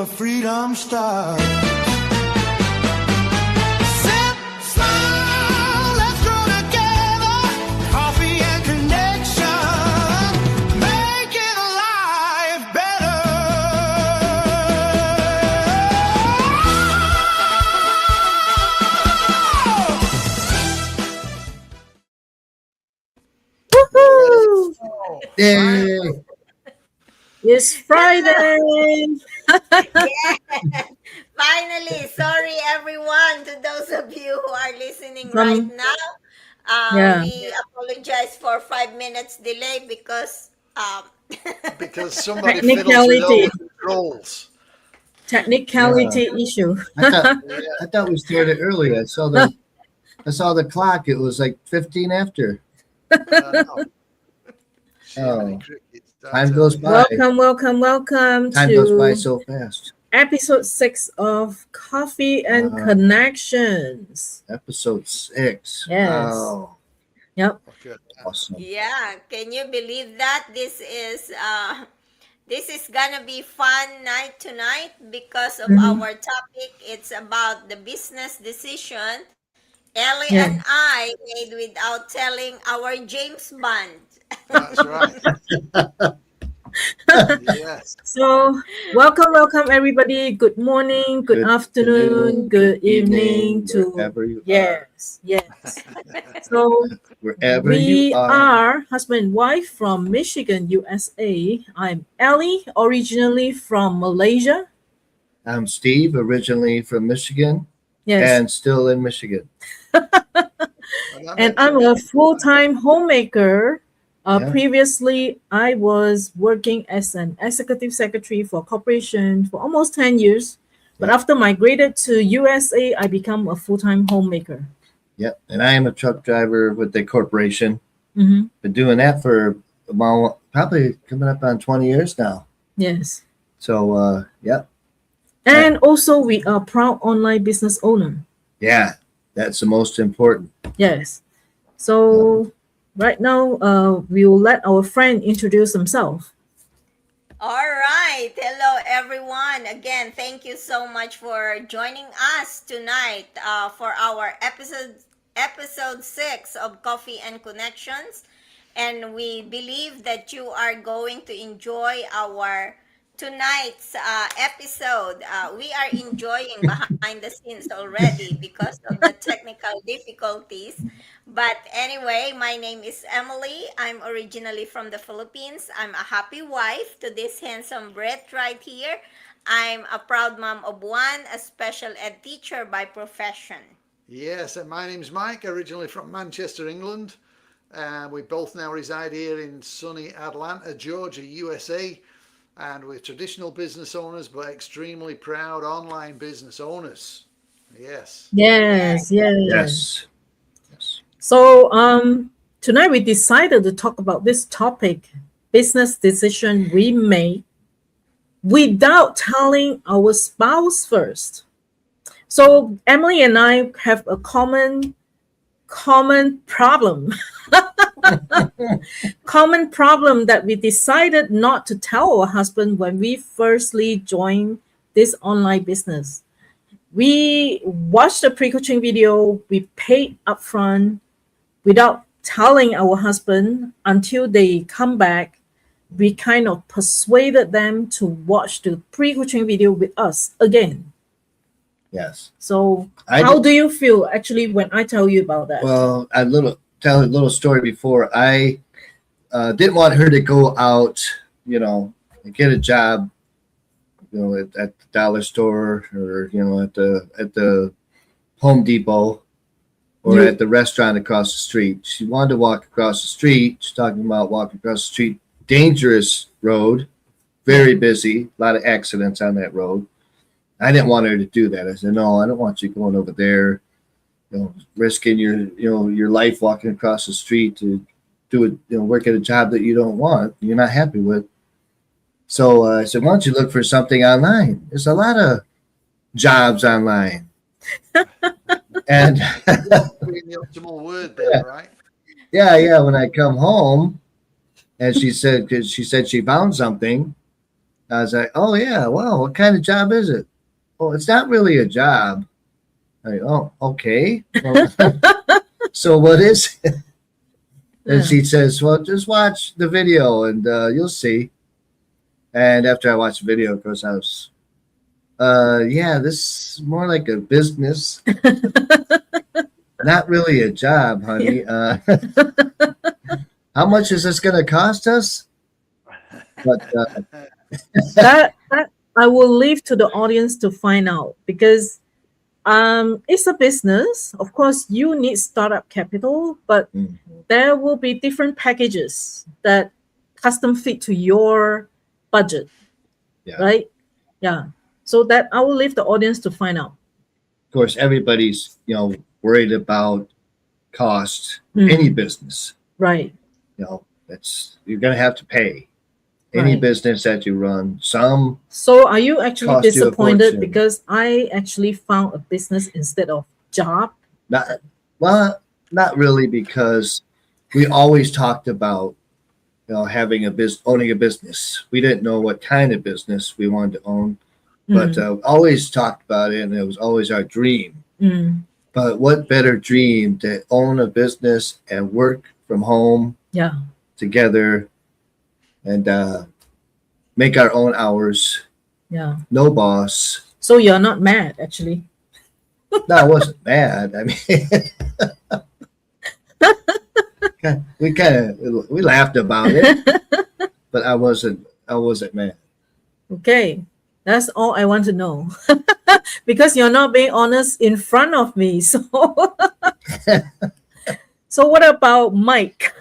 a freedom star. Sip, smile, let's grow together. Coffee and connection, making life better. Woohoo! Yay! It's Friday. Finally, sorry everyone to those of you who are listening From- right now. Yeah. We apologize for 5 minutes delay because Because somebody fiddles with all Technicality. the controls. Technicality issue. I thought we started early. I saw the clock. It was like 15 after. No. Oh. Crickets, Time goes by. Welcome Time to goes by so fast. episode 6 of Coffee and Wow. Connections. Episode 6. Yes. Wow. Yep. Okay. Awesome. yeah, can you believe that this is gonna be fun night tonight because of our topic. It's about the business decision Ellie Yeah. and I made without telling our James Bond. That's right. Yes. So, welcome everybody. Good morning, good afternoon, good evening to wherever you yes. So, are. Wherever we you are. are husband and wife from Michigan, USA. I'm Ellie, originally from Malaysia. I'm Steve, originally from Michigan Yes. and still in Michigan. And I'm a full-time homemaker. Yeah. Previously, I was working as an executive secretary for a corporation for almost 10 years. But Yeah. after migrated to USA, I become a full-time homemaker. Yep. And I am a truck driver with the corporation. Mhm. Been doing that for about probably coming up on 20 years now. Yes. So, yep. And also, we are proud online business owner. Yeah. That's the most important. Yes. So right now, we'll let our friend introduce himself. All right. Hello, everyone. Again, thank you so much for joining us tonight for our episode 6 of Coffee and Connections. And we believe that you are going to enjoy our tonight's episode. We are enjoying behind the scenes already because of the technical difficulties. But anyway, my name is Emily. I'm originally from the Philippines. I'm a happy wife to this handsome Brett right here. I'm a proud mom of one, a special ed teacher by profession. Yes, and my name's Mike, originally from Manchester, England. We both now reside here in sunny Atlanta, Georgia, USA. And we're traditional business owners, but extremely proud online business owners. Yes. Yes. Yes. So tonight we decided to talk about this topic, business decision we made without telling our spouse first. So Emily and I have a common problem. Common problem that we decided not to tell our husband when we firstly joined this online business. We watched the pre-coaching video, we paid upfront without telling our husband until they come back. We kind of persuaded them to watch the pre-coaching video with us again. Yes. So I how did- do you feel actually when I tell you about that? Well, tell a little story before. I didn't want her to go out, and get a job, at the dollar store or at the Home Depot or You- at the restaurant across the street. She wanted to walk across the street. She's talking about walking across the street. Dangerous road, very busy, a lot of accidents on that road. I didn't want her to do that. I said, no, I don't want you going over there, risking your life walking across the street to do it, work at a job that you don't want, you're not happy with. So I said, why don't you look for something online? There's a lot of jobs online. And Being the optimal word there, right? yeah, when I come home and she said she found something, I was like, oh yeah, well, what kind of job is it? Oh, it's not really a job. Like, oh, okay. Well, so what is it? And she says, well, just watch the video and you'll see. And after I watched the video, of course, I was, yeah, this is more like a business, not really a job, honey. How much is this going to cost us? But That I will leave to the audience to find out, because it's a business. Of course, you need startup capital, but Mm. there will be different packages that custom fit to your budget. Yeah. Right? Yeah. So that I will leave the audience to find out. of course, everybody's, worried about cost, Mm. any business. Right. You're going to have to pay any Right. business that you run. Some, So are you actually Cost you a disappointed fortune. because I actually found a business instead of job? not really, because we always talked about, having owning a business. We didn't know what kind of business we wanted to own, but always talked about it, and it was always our dream. Mm. But what better dream to own a business and work from home Yeah. together and make our own hours, Yeah. no boss. So you're not mad actually. No, I wasn't mad. I mean, we laughed about it, but I wasn't mad. Okay. That's all I want to know. Because you're not being honest in front of me. So So what about Mike?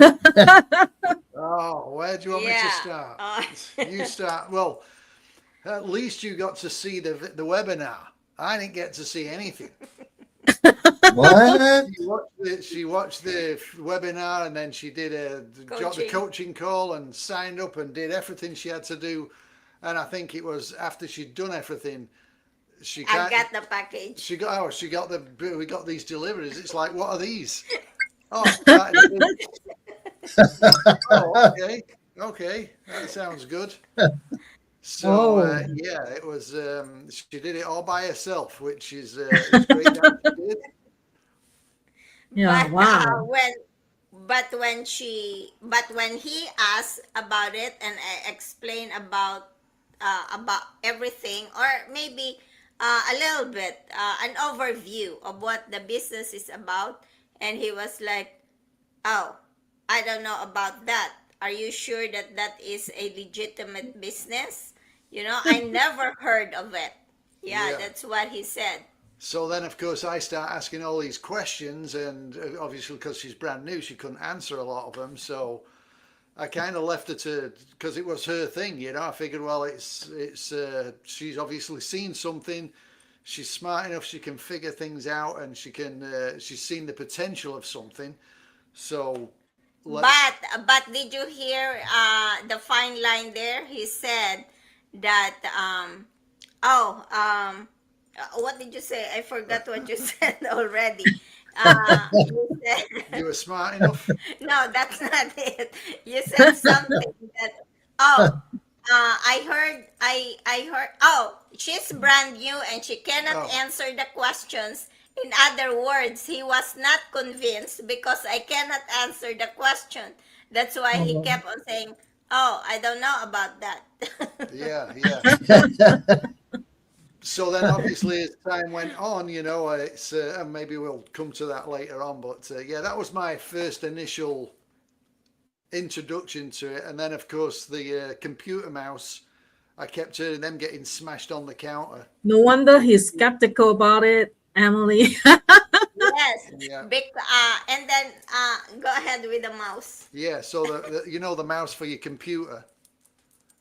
Oh, where do you want me to Yeah. start? Uh, You start. Well, at least you got to see the webinar. I didn't get to see anything. What? She watched the webinar, and then she did got the coaching call and signed up and did everything she had to do. And I think it was after she'd done everything, she I got the package. we got these deliveries. It's like, what are these? Oh, that is- oh, okay, that sounds good. So Oh. yeah, it was. She did it all by herself, which is it's great that she did. Yeah, But wow. when he asked about it and I explained about everything, or maybe a little bit an overview of what the business is about, and he was like, "Oh, I don't know about that. Are you sure that that is a legitimate business? I never heard of it." Yeah, Yeah. that's what he said. So then, of course, I start asking all these questions, and obviously, because she's brand new, she couldn't answer a lot of them. So I kind of left her to, because it was her thing, I figured, well, it's she's obviously seen something. She's smart enough; she can figure things out, and she's seen the potential of something. So, But did you hear the fine line there? He said that what did you say? I forgot what you said already. You said, you were smart enough. no, that's not it. You said something that I heard she's brand new and she cannot Oh. answer the questions. In other words, he was not convinced because I cannot answer the question. That's why he Oh. kept on saying, "Oh, I don't know about that." Yeah. So then, obviously, as time went on, it's and maybe we'll come to that later on. But yeah, that was my first initial introduction to it, and then, of course, the computer mouse. I kept hearing them getting smashed on the counter. No wonder he's skeptical about it, Emily. Yes. Yeah. And then go ahead with the mouse. Yeah. So the mouse for your computer.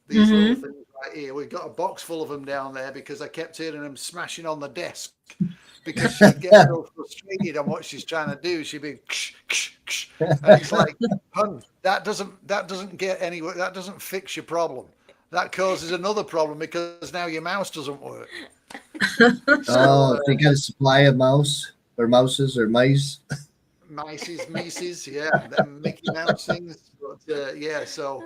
These little things right here. We've got a box full of them down there because I kept hearing them smashing on the desk. Because she'd get so frustrated on what she's trying to do, she'd be, ksh, ksh, ksh. And it's like, hun, that doesn't get anywhere. That doesn't fix your problem. That causes another problem because now your mouse doesn't work. Oh, they got a supply of mouse or mouses or mice. Mices, yeah, them Mickey Mouse things. But yeah, so.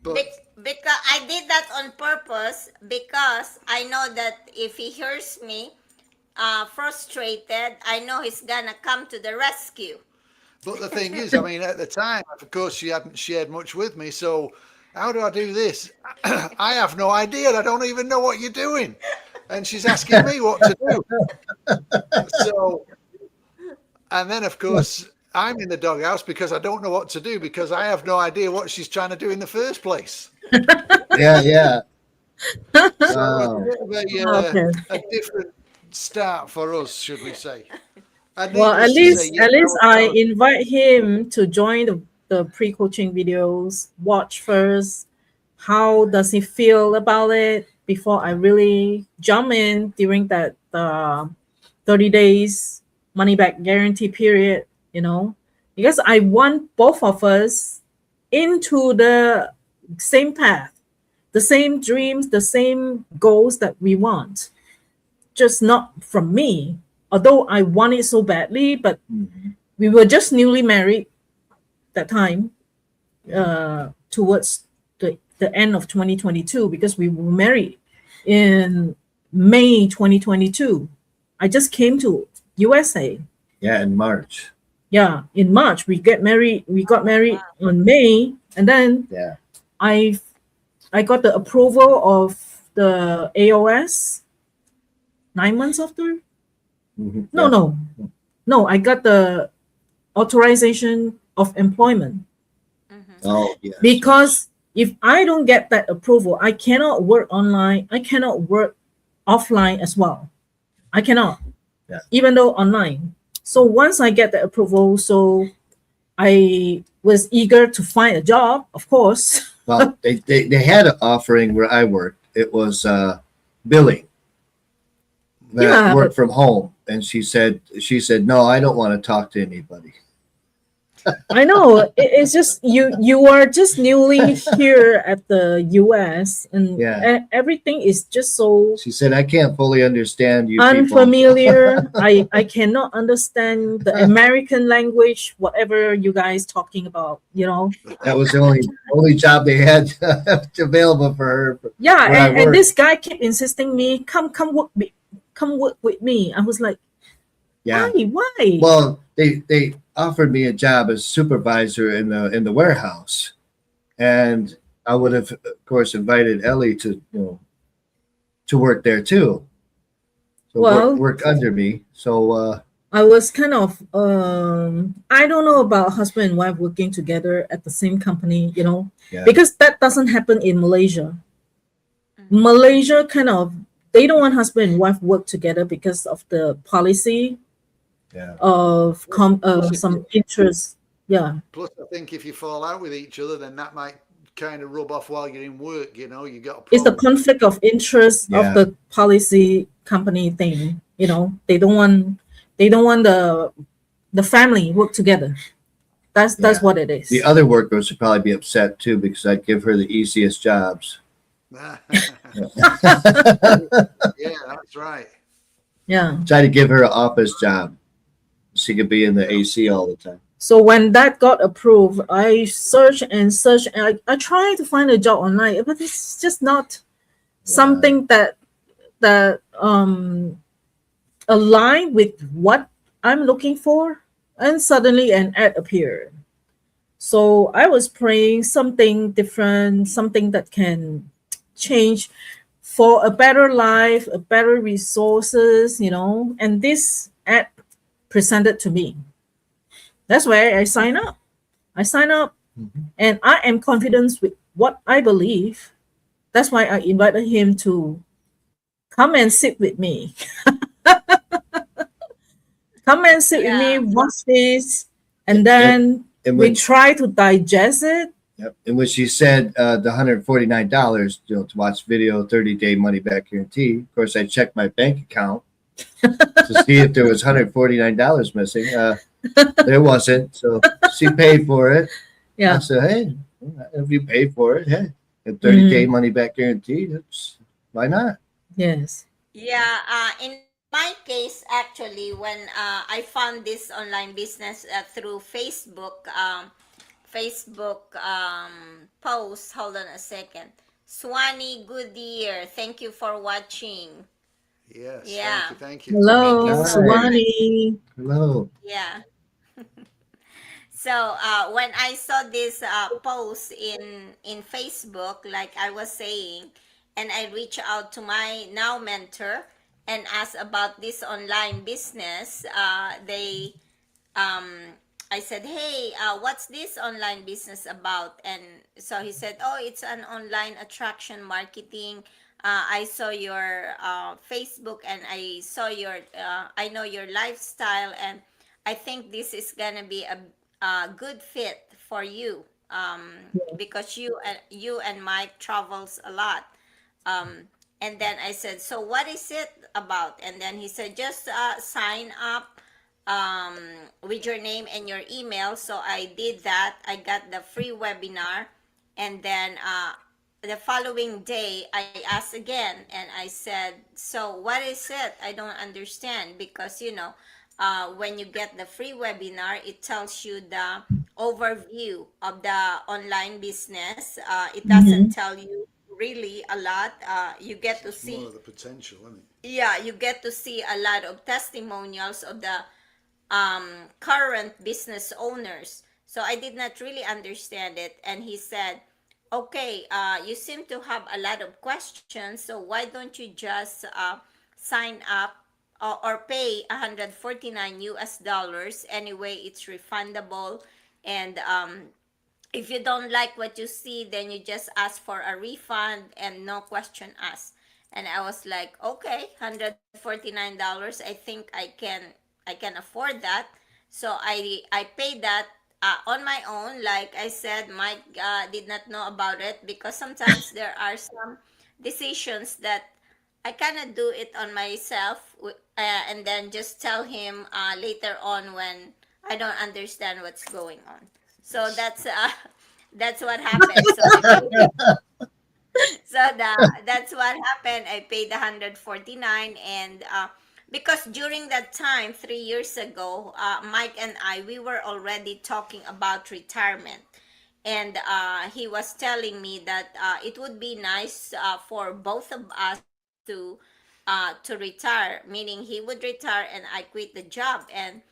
But Because I did that on purpose because I know that if he hears me frustrated, I know he's gonna come to the rescue. But the thing is, I mean, at the time, of course, she hadn't shared much with me. So how do I do this? I have no idea. I don't even know what you're doing. And she's asking me what to do. So, and then, of course, I'm in the doghouse because I don't know what to do because I have no idea what she's trying to do in the first place. Yeah, yeah. So Wow. it's a bit of Okay. a different start for us, should we say? And Well, at needless to say, least yes, at least our I talent- invite him to join the pre-coaching videos, watch first. How does he feel about it before I really jump in during that 30 days money back guarantee period, because I want both of us into the same path, the same dreams, the same goals that we want, just not from me. Although I want it so badly, but Mhm. we were just newly married that time, towards the end of 2022, because we were married in May 2022. I just came to USA. Yeah, in March. Yeah, in March we got married on May, and then Yeah. I got the approval of the AOS 9 months after. Mhm. No, Yeah. no. I got the authorization of employment Oh, yeah. because if I don't get that approval, I cannot work online. I cannot work offline as well. I cannot, Yeah. even though online. So once I get the approval, so I was eager to find a job, of course. Well, they had an offering where I worked. It was billing that Yeah, worked from home, and she said no, I don't want to talk to anybody. I know. It's just you are just newly here at the US, and Yeah. everything is just so She said I can't fully understand you people. unfamiliar. I cannot understand the American language, whatever you guys talking about, That was the only job they had available for her. Yeah, Where I and work. this guy keep insisting me come work with me. I was like, Yeah. why? Well, they offered me a job as supervisor in the warehouse, and I would have, of course, invited Ellie to to work there too. So Well- work under me. So I was kind of I don't know about husband and wife working together at the same company, yeah, because that doesn't happen in Malaysia. Malaysia kind of, they don't want husband and wife work together because of the policy yeah. of some interest. Yeah. Plus, I think if you fall out with each other, then that might kind of rub off while you're in work. You got a It's the problem. conflict of interest Yeah. of the policy company thing. They don't want the family work together. That's Yeah. what it is. The other workers would probably be upset too because I'd give her the easiest jobs. Yeah, that's right. Yeah. Try to give her an office job. She could be in the AC all the time. So when that got approved, I searched and searched, and I tried to find a job online, but it's just not something that align with what I'm looking for. And suddenly an ad appeared. So I was praying something different, something that can change for a better life, a better resources, and this ad presented to me. That's why I sign up. And I am confident with what I believe. That's why I invited him to come and sit with me. Come and sit with me, watch this, and then And we when try to digest it. Yep. And when she said the $149, to watch video, 30-day money back guarantee, of course, I checked my bank account to see if there was $149 missing. There wasn't. So she paid for it. I Yeah. said, hey, if you pay for it, hey, a 30-day money back guarantee, why not? Yes. Yeah, in my case, actually, when I found this online business through Facebook post, hold on a second. Swanee Goodyear, thank you for watching. Yes, Yeah. thank you. Hello, Thank you so much. Swani. Hello. Yeah. So when I saw this post in Facebook, like I was saying, and I reached out to my now mentor and asked about this online business, they I said, hey, what's this online business about? And so he said, oh, it's an online attraction marketing. I saw your Facebook and I saw your, I know your lifestyle, and I think this is gonna be a good fit for you, because you and Mike travels a lot. Um, and then I said, so what is it about? And then he said, just sign up um, with your name and your email. So I did that. I got the free webinar. And then the following day, I asked again and I said, so what is it? I don't understand, because, when you get the free webinar, it tells you the overview of the online business. It doesn't Mhm. tell you really a lot. You get to It's more see, of the potential, isn't it? yeah, you get to see a lot of testimonials of the current business owners. So I did not really understand it. And he said, okay, you seem to have a lot of questions. So why don't you just sign up or pay 149 US dollars? Anyway, it's refundable. And if you don't like what you see, then you just ask for a refund and no question asked. And I was like, okay, $149. I think I can afford that. So I paid that on my own. Like I said, Mike did not know about it, because sometimes there are some decisions that I cannot do it on myself, and then just tell him later on when I don't understand what's going on. So that's what happened. So that's what happened. I paid 149, and because during that time 3 years ago, Mike and we were already talking about retirement, and he was telling me that it would be nice for both of us to retire, meaning he would retire and I quit the job. And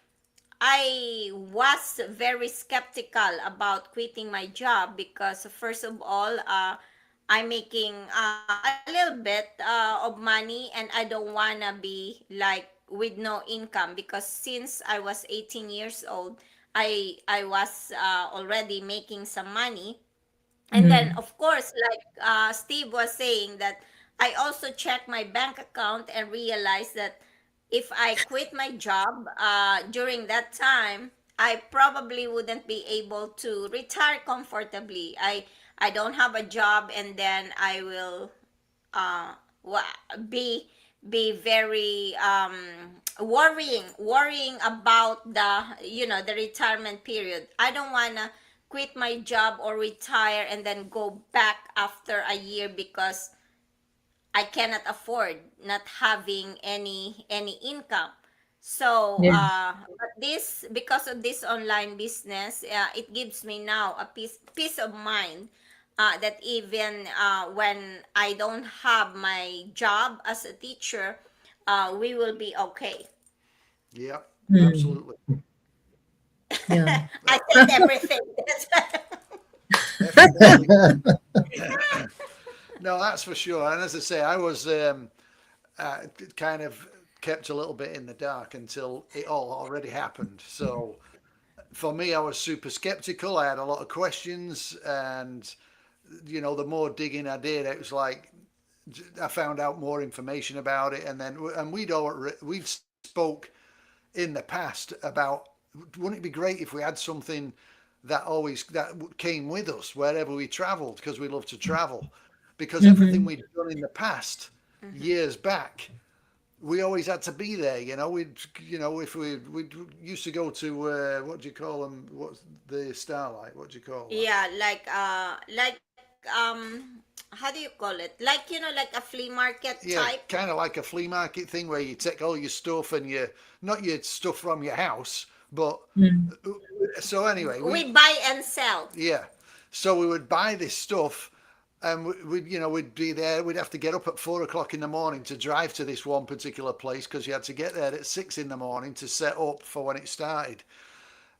I was very skeptical about quitting my job, because first of all, I'm making a little bit of money, and I don't wanna be like with no income, because since I was 18 years old, I was already making some money. And then Mhm. of course, like Steve was saying, that I also checked my bank account and realized that if I quit my job during that time, I probably wouldn't be able to retire comfortably. I don't have a job, and then I will uh, be very worrying about the retirement period. I don't wanna quit my job or retire and then go back after a year, because I cannot afford not having any income. So, Yeah. but this, because of this online business, it gives me now a peace of mind, that even when I don't have my job as a teacher, we will be okay. Yeah, Mm. absolutely. Yeah. I said everything. Definitely. No, that's for sure. And as I say, I was kind of kept a little bit in the dark until it all already happened. So for me, I was super skeptical. I had a lot of questions, and the more digging I did, it was like I found out more information about it, and we'd spoke in the past about, wouldn't it be great if we had something that came with us wherever we traveled, because we love to travel, because everything Mhm. we'd done in the past Mhm. years back, we always had to be there. If we used to go to what do you call them? What's the Starlight? What do you call that? Yeah, like how do you call it? Like a flea market type. Yeah, kind of like a flea market thing where you take all your stuff and not your stuff from your house, but Mm. so anyway, We buy and sell. yeah, so we would buy this stuff, and we'd be there. We'd have to get up at 4 o'clock in the morning to drive to this one particular place because you had to get there at 6 in the morning to set up for when it started.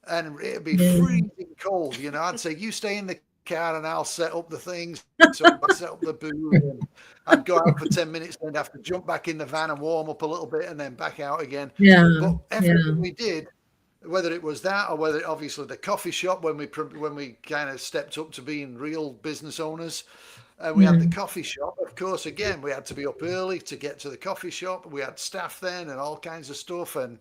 And it'd be Yeah. freezing cold. I'd say, you stay in the car and I'll set up the things. So I'd set up the booth, and I'd go out for 10 minutes, then have to jump back in the van and warm up a little bit and then back out again. Yeah. But everything Yeah. we did, whether it was that or whether obviously the coffee shop when we kind of stepped up to being real business owners, and we had the coffee shop. Of course, again, we had to be up early to get to the coffee shop. We had staff then and all kinds of stuff. And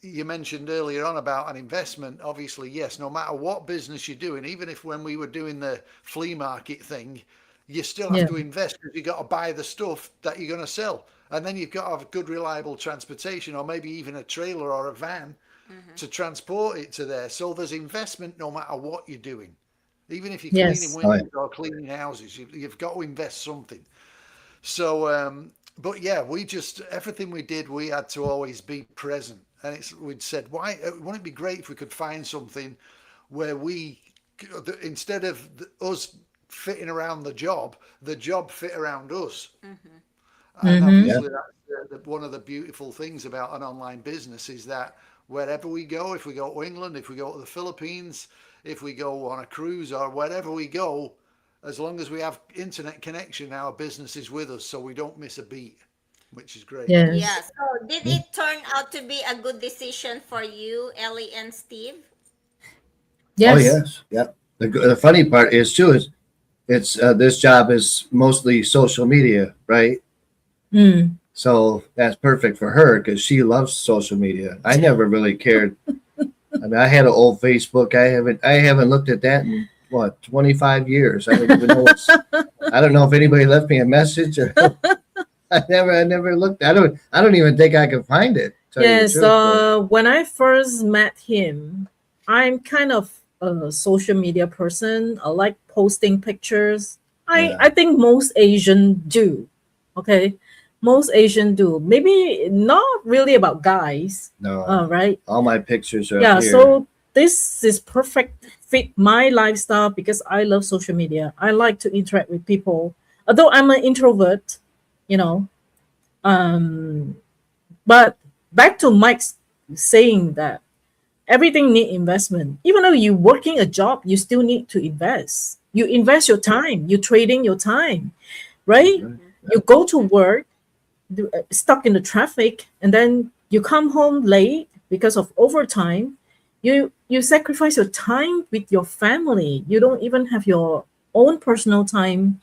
you mentioned earlier on about an investment. Obviously, yes, no matter what business you're doing, even if when we were doing the flea market thing, you still have Yeah. to invest because you got to buy the stuff that you're going to sell. And then you've got to have good, reliable transportation, or maybe even a trailer or a van to transport it to there. So there's investment no matter what you're doing. Even if you're cleaning Yes. windows or cleaning houses, you've got to invest something. So, but yeah, everything we did, we had to always be present. And we'd said, why wouldn't it be great if we could find something where instead of us fitting around the job fit around us. And obviously, that's one of the beautiful things about an online business is that wherever we go, if we go to England, if we go to the Philippines, if we go on a cruise or wherever we go, as long as we have internet connection, our business is with us, so we don't miss a beat, which is great. Yeah. Yes. So did it turn out to be a good decision for you, Ellie and Steve? Oh Yes. yes, yeah. The funny part is too is it's this job is mostly social media, right? Mm. So that's perfect for her because she loves social media. I never really cared. I mean, I had an old Facebook. I haven't looked at that in what 25 years. I don't even know. I don't know if anybody left me a message or I never looked. I don't even think I can find it. Tell you the Yes. truth, but- When I first met him, I'm kind of a social media person. I like posting pictures. Yeah. I think most Asian do. Okay. Most Asian do. Maybe not really about guys. no, Right. all my pictures are Yeah. up here. So this is perfect fit my lifestyle because I love social media. I like to interact with people. Although I'm an introvert, you know. But back to Mike's saying that everything need investment. Even though you're working a job, you still need to invest. You invest your time. You're trading your time, right? Right. You go to work, stuck in the traffic, and then you come home late because of overtime. You sacrifice your time with your family. You don't even have your own personal time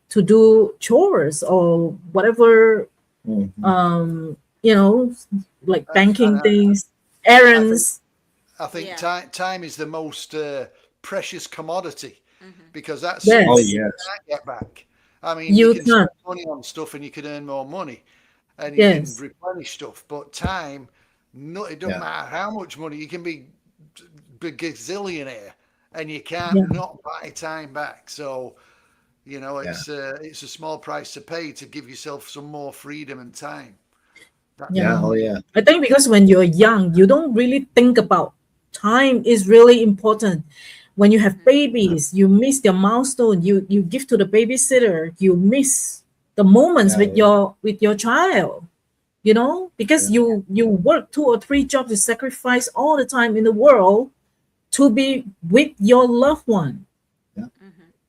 to do chores or whatever, Mhm. like banking And things, errands. I think Yeah. time is the most precious commodity because that's Yes. Oh something you yes, can't get back. I mean, You you can can't. spend money on stuff and you can earn more money and you can Yes. replenish stuff, but time, no, it doesn't Yeah. matter how much money you can be gazillionaire and you can't Yeah. not buy time back. So, Yeah. it's a small price to pay to give yourself some more freedom and time. yeah. Oh yeah. I think because when you're young, you don't really think about time is really important. When you have babies, you miss their milestone. You give to the babysitter. You miss the moments Yeah, with yeah. your child. Because you work 2 or 3 jobs, you sacrifice all the time in the world to be with your loved one.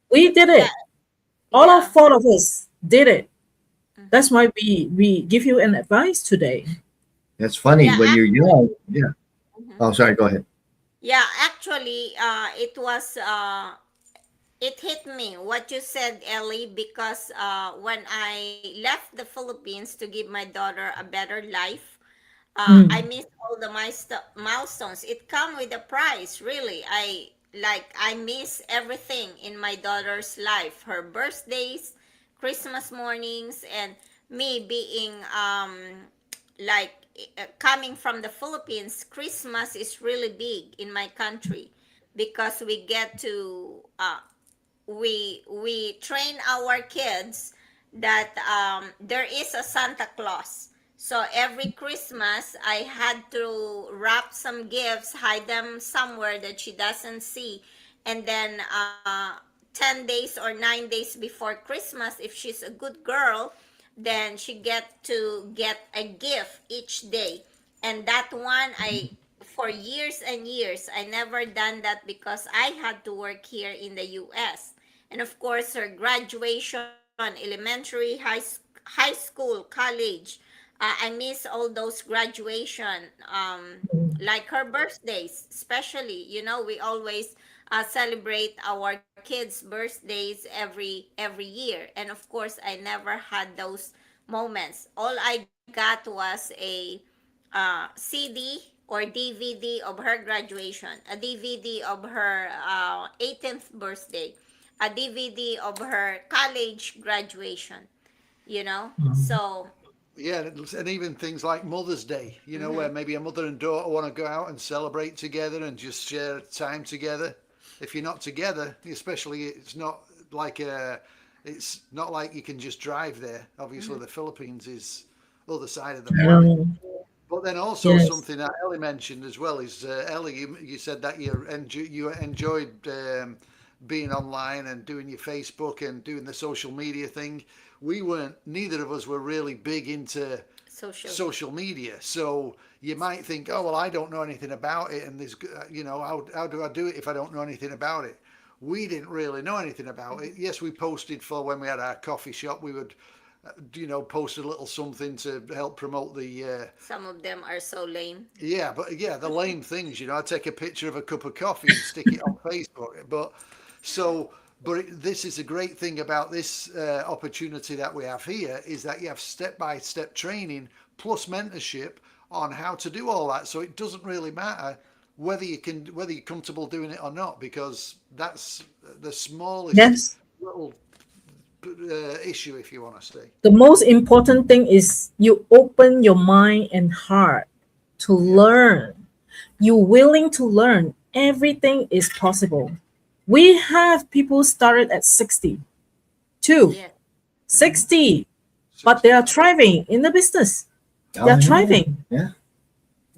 We did it. All Yeah. 4 of us did it. That's why we give you an advice today. It's funny Yeah, when you're young. Yeah. Oh, sorry. Go ahead. Yeah, actually, it hit me what you said, Ellie, because when I left the Philippines to give my daughter a better life, I missed all the milestones. It come with a price, really. I miss everything in my daughter's life, her birthdays, Christmas mornings, and me being like coming from the Philippines. Christmas is really big in my country because we get to we train our kids that there is a Santa Claus. So every Christmas, I had to wrap some gifts, hide them somewhere that she doesn't see, and then 10 days or 9 days before Christmas, if she's a good girl, then she get to get a gift each day. And that one, I for years and years, I never done that because I had to work here in the US. And of course, her graduation, elementary, high school, college, I miss all those graduation, like her birthdays, especially. We always celebrate our kids' birthdays every year, and of course, I never had those moments. All I got was a CD or DVD of her graduation, a DVD of her 18th birthday, a DVD of her college graduation. So Yeah, and even things like Mother's Day, where maybe a mother and daughter want to go out and celebrate together and just share time together. If you're not together, especially, it's not like you can just drive there. Obviously, the Philippines is other side of the planet. But then also Yes. something that Ellie mentioned as well is, Ellie, you said that you enjoyed being online and doing your Facebook and doing the social media thing. Neither of us were really big into social media. So you might think, oh, well, I don't know anything about it. And how do I do it if I don't know anything about it? We didn't really know anything about it. Yes, we posted for when we had our coffee shop. We would, post a little something to help promote the. some of them are so lame. Yeah, but the lame things, I take a picture of a cup of coffee and stick it on Facebook. This is a great thing about this opportunity that we have here is that you have step-by-step training plus mentorship on how to do all that. So it doesn't really matter whether you're comfortable doing it or not, because that's the smallest Yes. little issue, if you want to say. The most important thing is you open your mind and heart to learn. You're willing to learn. Everything is possible. We have people started at 62, Yeah. 60, but they are thriving in the business. They are thriving. Yeah.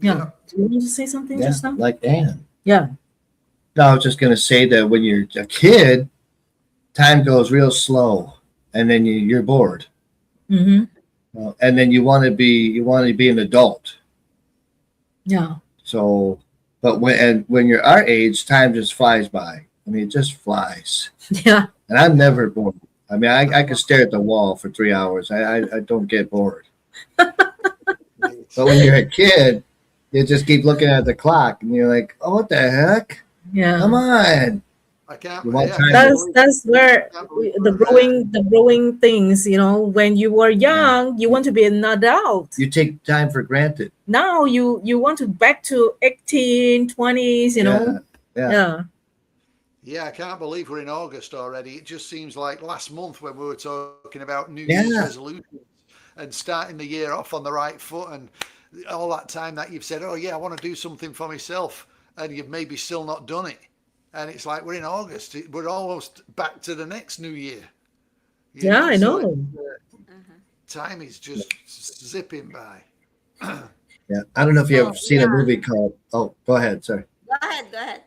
Yeah. Do you want to say something Yeah, just now? like Dan. Yeah. No, I was just going to say that when you're a kid, time goes real slow, and then you're bored, Mm-hmm. and then you want to be an adult. Yeah. So, but when you're our age, time just flies by. I mean, it just flies, Yeah. and I'm never bored. I mean, I could stare at the wall for 3 hours. I don't get bored. But when you're a kid, you just keep looking at the clock, and you're like, "Oh, what the heck? Yeah. Come on!" I can't. You want yeah, time I can't That's believe- where can't believe the we're there. growing things, when you were young, you want to be an adult. You take time for granted. Now you want to back to 18, 20s, Yeah. Yeah. Yeah, I can't believe we're in August already. It just seems like last month when we were talking about New Year's Yeah. resolutions and starting the year off on the right foot, and all that time that you've said, "Oh yeah, I want to do something for myself," and you've maybe still not done it. And it's like we're in August. We're almost back to the next New Year. Yeah, I know. Time is just zipping by. Yeah. I don't know if you Oh, ever seen a yeah. movie called. Oh, go ahead. Sorry. Go ahead.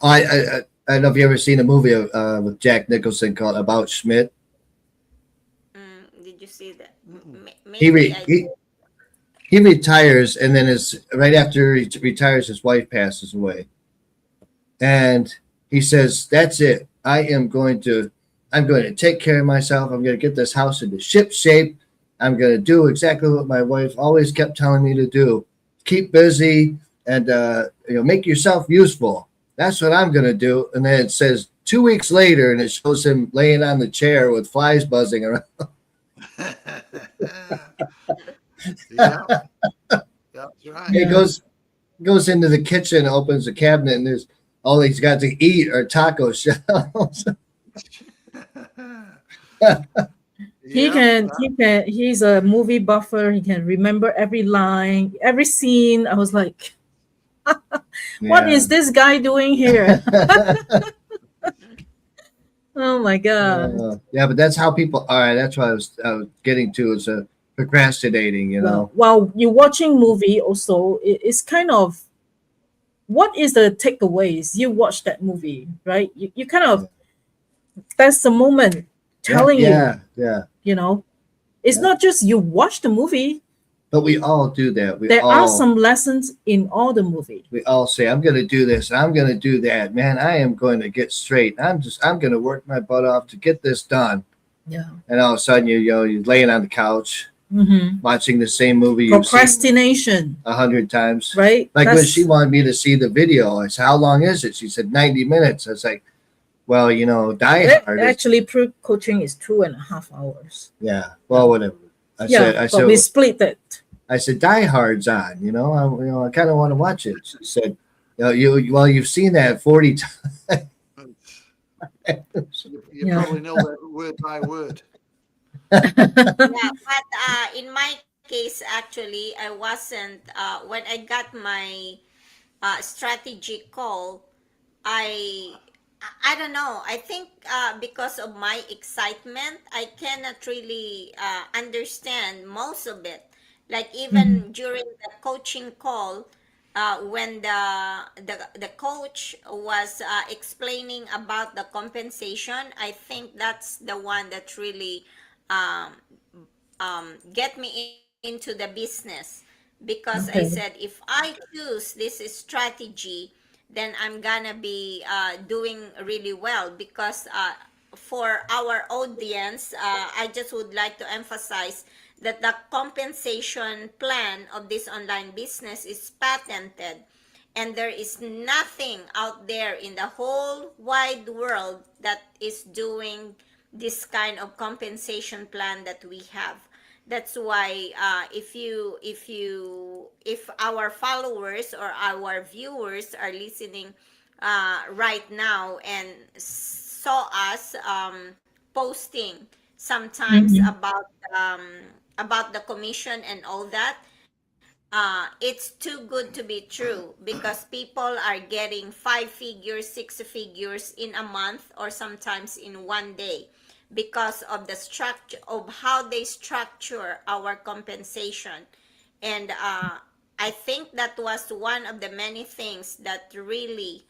I don't know if you ever seen a movie with Jack Nicholson called About Schmidt. Did you see that? He Maybe I did. he retires, and then right after he retires, his wife passes away, and he says, "That's it. I'm going to take care of myself. I'm going to get this house into ship shape. I'm going to do exactly what my wife always kept telling me to do: keep busy and make yourself useful. That's what I'm going to do." And then it says 2 weeks later, and it shows him laying on the chair with flies buzzing around. Yeah, that's right. He goes into the kitchen, opens the cabinet, and there's all he's got to eat are taco shells. He's a movie buffer. He can remember every line, every scene. I was like, what is this guy doing here? Oh my God. Yeah, but that's how people are. That's what I was getting to is procrastinating, While you're watching movie also, it's kind of, what is the takeaways? You watch that movie, right? You kind of that's the moment telling Yeah, yeah. you know, it's Yeah. not just you watch the movie. But we all do that. There are some lessons in all the movie. We all say, I'm going to do this. I'm going to do that. Man, I am going to get straight. I'm going to work my butt off to get this done. Yeah. And all of a sudden, you're laying on the couch Mm-hmm. watching the same movie you've seen Procrastination, 100 times. right? Like when That's- she wanted me to see the video, I said, how long is it? She said 90 minutes. I was like, well, Die Hard. Actually, pre-coaching is 2.5 hours. Yeah. Well, whatever. I But we split it. said, Die Hard's on. I kind of want to watch it. She said, you've seen that 40 times. You Yeah. probably know that word by word. Yeah, but in my case, actually, I wasn't. When I got my strategy call, I don't know. I think because of my excitement, I cannot really understand most of it. Like even during the coaching call, when the coach was explaining about the compensation, I think that's the one that really um, get me into the business, because I Okay. said if I choose this strategy, then I'm gonna be doing really well. Because for our audience, I just would like to emphasize that the compensation plan of this online business is patented, and there is nothing out there in the whole wide world that is doing this kind of compensation plan that we have. That's why if our followers or our viewers are listening right now and saw us posting sometimes about the commission and all that, it's too good to be true, because people are getting 5 figures, 6 figures in a month, or sometimes in one day, because of the structure of how they structure our compensation. And I think that was one of the many things that really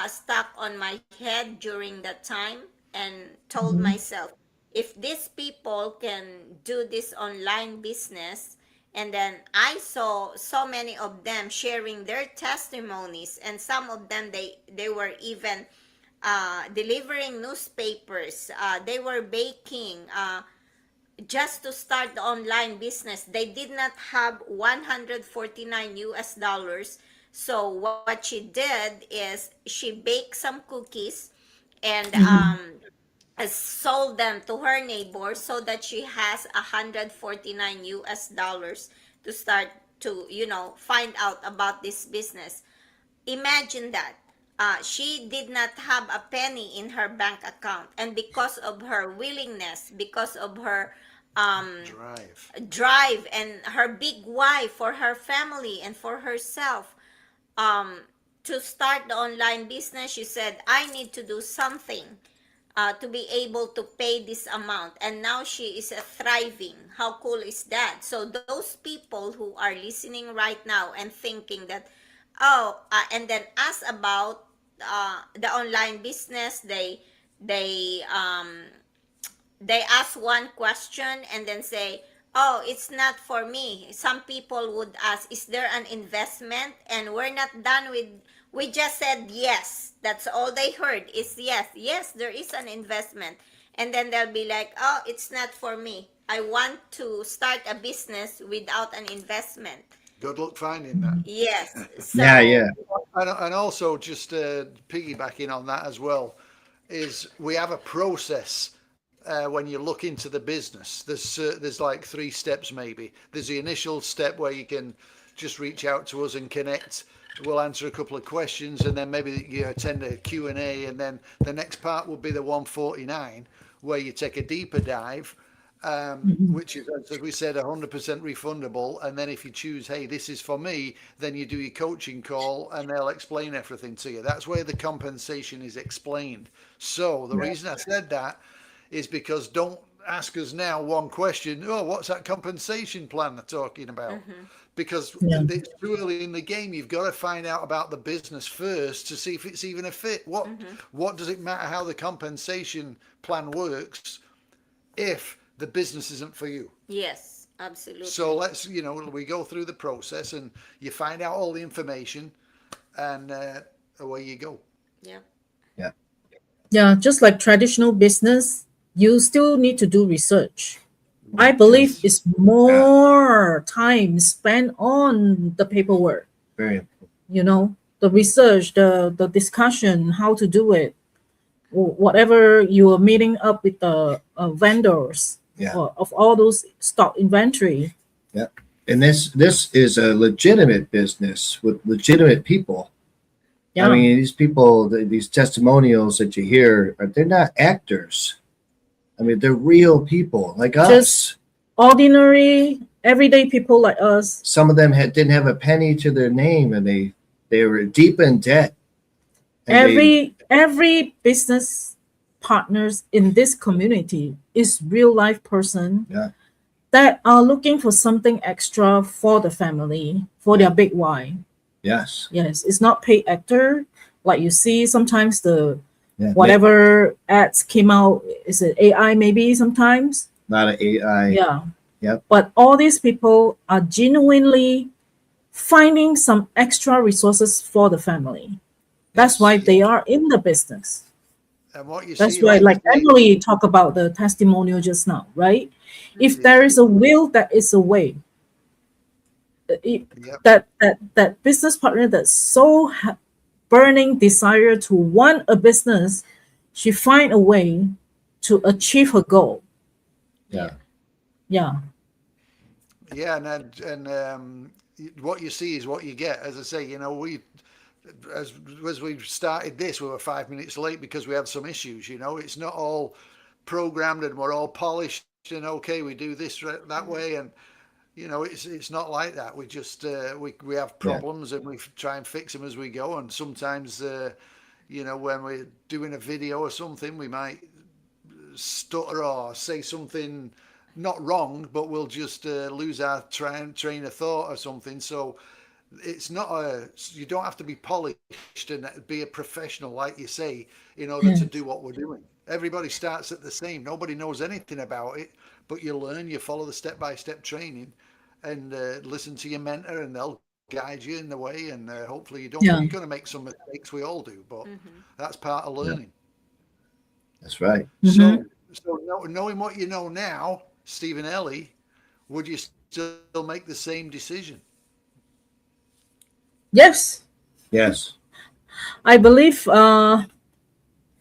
stuck on my head during that time, and told myself, if these people can do this online business, and then I saw so many of them sharing their testimonies, and some of them they were even delivering newspapers. They were baking just to start the online business. They did not have 149 US dollars. So what she did is she baked some cookies and sold them to her neighbors, so that she has 149 US dollars to start to find out about this business. Imagine that. She did not have a penny in her bank account, and because of her willingness, because of her drive, and her big why for her family and for herself, um, to start the online business, she said, I need to do something to be able to pay this amount. And now she is thriving. How cool is that? So those people who are listening right now and thinking that, and then ask about the online business, they ask one question and then say, oh, it's not for me. Some people would ask, is there an investment? And we're not done with, we just said yes. That's all they heard is yes. Yes, there is an investment. And then they'll be like, oh, it's not for me. I want to start a business without an investment. Good luck finding that. Yes. So, Yeah. And also, just piggybacking on that as well, is we have a process when you look into the business. There's like 3 steps maybe. There's the initial step where you can just reach out to us and connect. We'll answer a couple of questions, and then maybe you attend a Q&A, and then the next part will be the 149, where you take a deeper dive, which is, as we said, 100% refundable. And then if you choose, hey, this is for me, then you do your coaching call and they'll explain everything to you. That's where the compensation is explained. So the reason I said that is because don't ask us now one question. Oh, what's that compensation plan they're talking about? Because Yeah. it's too early in the game. You've got to find out about the business first to see if it's even a fit. What does it matter how the compensation plan works if the business isn't for you? Yes, absolutely. So let's, we go through the process and you find out all the information, and away you go. Yeah. Yeah, just like traditional business, you still need to do research. I believe Yes. it's more time spent on the paperwork, Very the research, the discussion, how to do it, whatever you are meeting up with the vendors Yeah. of all those stock inventory. And this is a legitimate business with legitimate people. Yeah. I mean, these people, these testimonials that you hear, they're not actors. I mean, they're real people like us. Just ordinary, everyday people like us. Some of them didn't have a penny to their name, and they were deep in debt. And Every business partners in this community is real life person Yeah. that are looking for something extra for the family, for their big why. yes, Yes, it's not paid actor like you see sometimes the yeah, whatever ads came out, is it AI maybe sometimes? not an AI. Yeah. Yep. But all these people are genuinely finding some extra resources for the family. That's why they are in the business. And what you That's see, why, like you say- Emily talked about the testimonial just now, right? If there is a will, that is a way. Yep. That business partner that's so burning desire to want a business, she find a way to achieve her goal. Yeah. Yeah. Yeah, and what you see is what you get. As I say, as we started this, we were 5 minutes late because we had some issues. It's not all programmed and we're all polished and okay, we do this that way, and it's not like that. We just we have problems and we try and fix them as we go. And sometimes when we're doing a video or something, we might stutter or say something not wrong, but we'll just lose our train of thought or something. So it's not you don't have to be polished and be a professional, like you say, in order to do what we're doing. Everybody starts at the same. Nobody knows anything about it, but you learn, you follow the step-by-step training, and listen to your mentor, and they'll guide you in the way. And hopefully you don't. Yeah. You're going to make some mistakes. We all do, but that's part of learning. That's right. Mhm. So knowing what you know now, Stephen Ellie, would you still make the same decision? Yes. Yes. I believe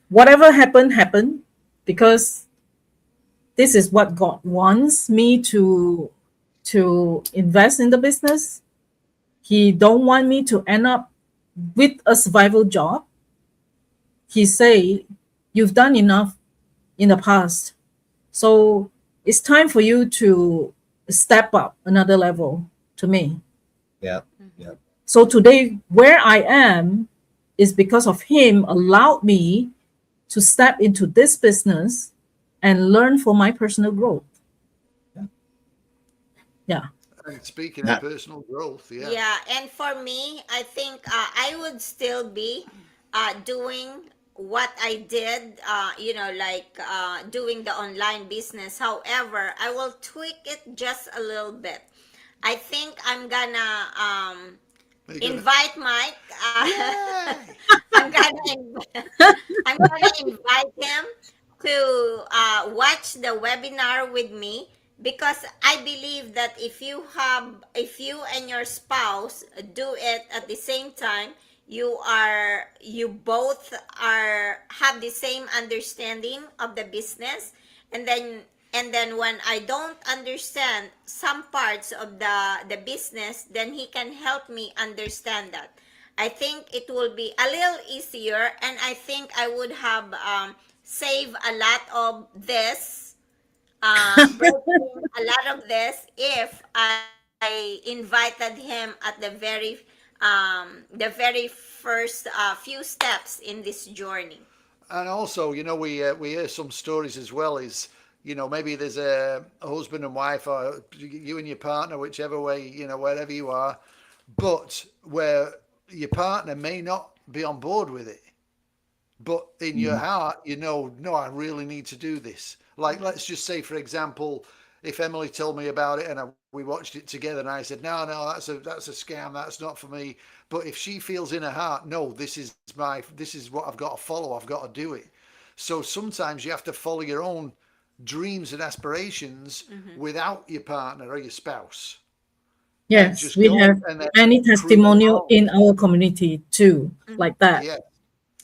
whatever happened because this is what God wants me to invest in the business. He don't want me to end up with a survival job. He say, you've done enough in the past. So it's time for you to step up another level to me. Yeah. So today, where I am is because of him allowed me to step into this business and learn for my personal growth. Yeah. And speaking Yeah. of personal growth, Yeah, and for me, I think I would still be doing what I did, doing the online business. However, I will tweak it just a little bit. I think I'm gonna invite Mike. I'm I'm gonna invite him to watch the webinar with me, because I believe that if you and your spouse do it at the same time, you both have the same understanding of the business, and then when I don't understand some parts of the business, then he can help me understand that. I think it will be a little easier, and I think I would have saved a lot of this, breaking a lot of this, if I invited him at the very first few steps in this journey. and also, we hear some stories as well. Is You know, maybe there's a husband and wife, or you and your partner, whichever way, you know, wherever you are, but where your partner may not be on board with it. But in your heart, you know, no, I really need to do this. Like, let's just say, for example, if Emily told me about it and we watched it together, and I said, no, that's a scam, that's not for me. But if she feels in her heart, no, this is what I've got to follow, I've got to do it. So sometimes you have to follow your own dreams and aspirations without your partner or your spouse. Yes, just we go have and then many prove testimonial it in our community too, like that. Yeah.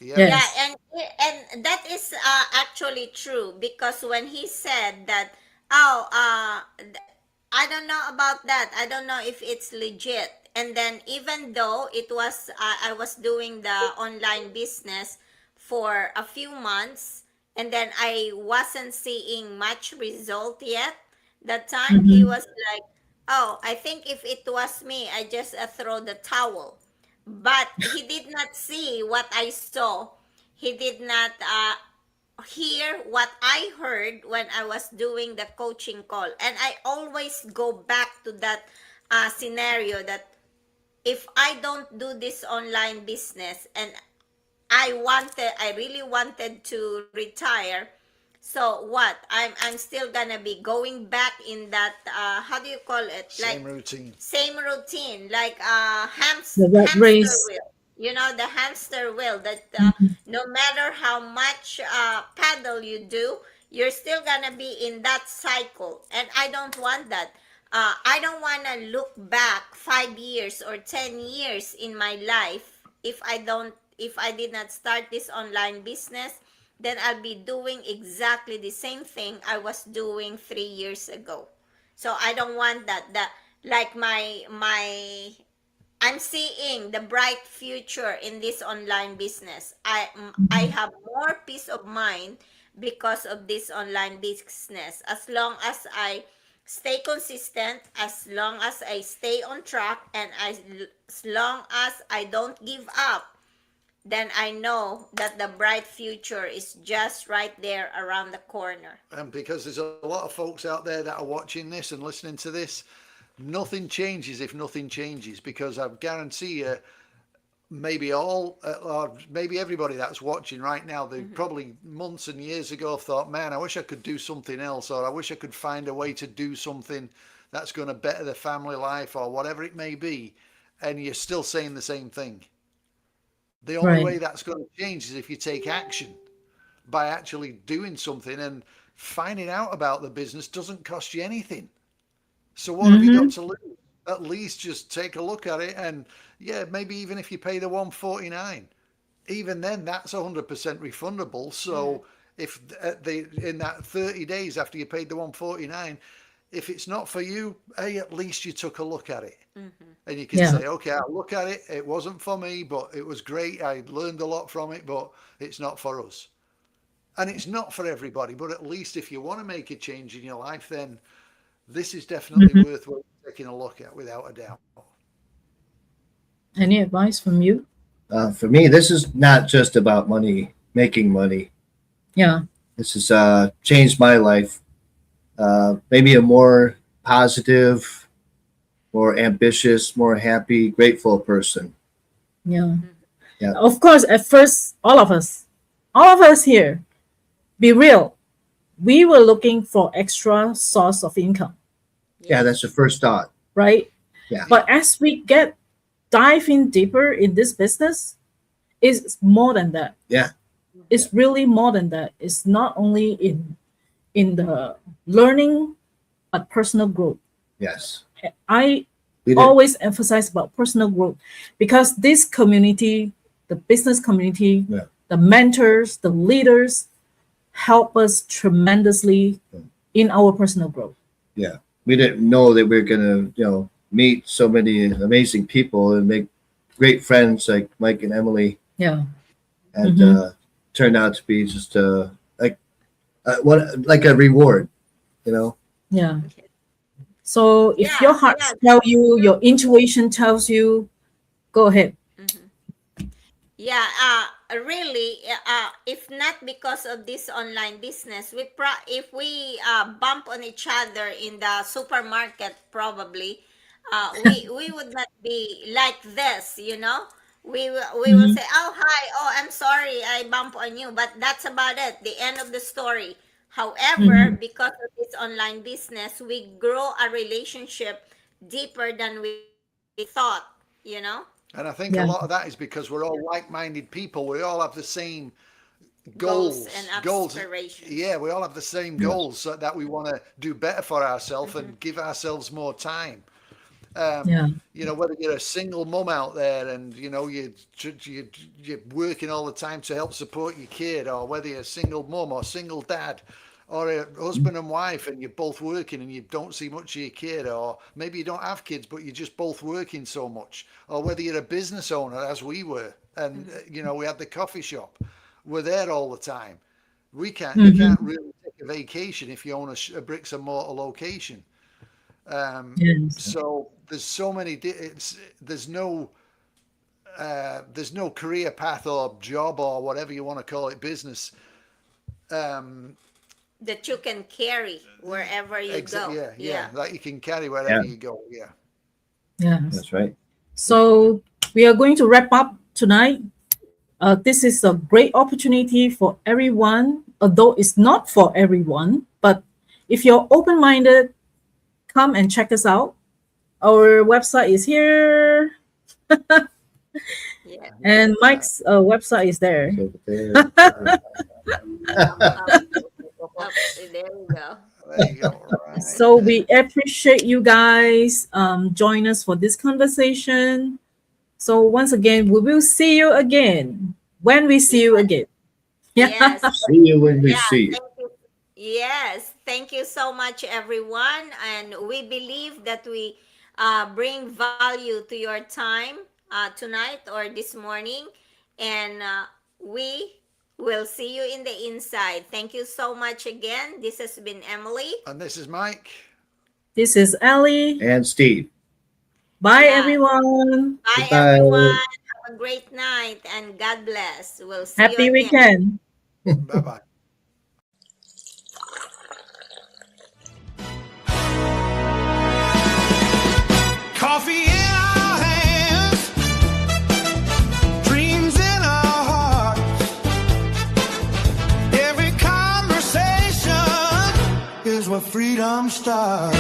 Yeah. Yes. Yeah, and that is actually true, because when he said that, oh, I don't know about that. I don't know if it's legit. And then even though it was, I was doing the online business for a few months, and then I wasn't seeing much result yet. That time he was like, oh, I think if it was me, I just throw the towel. But he did not see what I saw. He did not hear what I heard when I was doing the coaching call. And I always go back to that scenario that if I don't do this online business, and I really wanted to retire. So what? I'm still gonna be going back in that how do you call it? Same routine. Same routine, like The rat hamster race. wheel. You know, the hamster wheel that no matter how much paddle you do, you're still gonna be in that cycle. And I don't want that. I don't want to look back 5 years or 10 years in my life if I did not start this online business, then I'll be doing exactly the same thing I was doing 3 years ago. So I don't want that. Like my I'm seeing the bright future in this online business. I have more peace of mind because of this online business. As long as I stay consistent, as long as I stay on track, and as long as I don't give up, then I know that the bright future is just right there around the corner. And because there's a lot of folks out there that are watching this and listening to this, nothing changes if nothing changes, because I guarantee you, maybe all, or maybe everybody that's watching right now, they probably months and years ago thought, man, I wish I could do something else, or I wish I could find a way to do something that's going to better the family life, or whatever it may be. And you're still saying the same thing. The only way that's going to change is if you take action by actually doing something, and finding out about the business doesn't cost you anything. So what have you got to lose? At least just take a look at it, and yeah, maybe even if you pay the $149, even then that's 100% refundable. So if in that 30 days after you paid the $149, if it's not for you, hey, at least you took a look at it. And you can say, okay, I'll look at it. It wasn't for me, but it was great. I learned a lot from it, but it's not for us. And it's not for everybody, but at least if you want to make a change in your life, then this is definitely worth taking a look at, without a doubt. Any advice from you? For me, this is not just about money, making money. Yeah. This has changed my life. Maybe a more positive, more ambitious, more happy, grateful person. Yeah. Yeah. Of course, at first, all of us here, be real. We were looking for extra source of income, Yeah, that's the first thought. right? Yeah. But as we dive in deeper in this business, it's more than that. Yeah. It's really more than that. It's not only in the learning, but personal growth. Yes. I We did. always emphasize about personal growth, because this community, the business community, Yeah. the mentors, the leaders help us tremendously in our personal growth. Yeah. We didn't know that we were going to, meet so many amazing people and make great friends like Mike and Emily, Yeah. and turned out to be just like a reward, Yeah. So if Yeah, your heart yeah. tells you, your intuition tells you, go ahead. Yeah, really, if not because of this online business, if we bump on each other in the supermarket, probably, we would not be like this, you know. We will Mhm. say, "Oh, hi. Oh, I'm sorry, I bump on you," but that's about it. The end of the story. However, Mhm. because of this online business, we grow a relationship deeper than we thought, you know. And I think a Yeah. lot of that is because we're all like-minded people. We all have the same Goals and goals. aspirations. Yeah, we all have the same Yes. goals, so that we want to do better for ourselves Mm-hmm. and give ourselves more time. Um, Yeah. whether you're a single mum out there and you're working all the time to help support your kid, or whether you're a single mum or single dad, or a husband and wife and you're both working and you don't see much of your kid, or maybe you don't have kids but you're just both working so much, or whether you're a business owner as we were, and we had the coffee shop, we're there all the time. You Mhm. can't really take a vacation if you own a bricks and mortar location. Yes. So there's so many. There's no career path or job or whatever you want to call it, business. Um, That you can carry wherever you go. yeah, Yeah. that you can carry wherever Yeah, you go. Yeah. Yes. that's right. So we are going to wrap up tonight. This is a great opportunity for everyone, although it's not for everyone. But if you're open minded, come and check us out. Our website is here, Yeah. and Mike's website is there. So there. Up, up. There we go. There you go. Right. So we appreciate you guys join us for this conversation. So once again, we will see you again when we see you again. Yeah. Yes. See you when we Yeah. see you. Thank you. Yes. Thank you so much, everyone. And we believe that we bring value to your time tonight or this morning. And we will see you in the inside. Thank you so much again. This has been Emily. And this is Mike. This is Ellie. And Steve. Bye, Yeah. everyone. Bye, Goodbye. everyone. Have a great night and God bless. We'll see you Happy again. weekend. Bye bye. Coffee in our hands, dreams in our hearts. Every conversation is where freedom starts.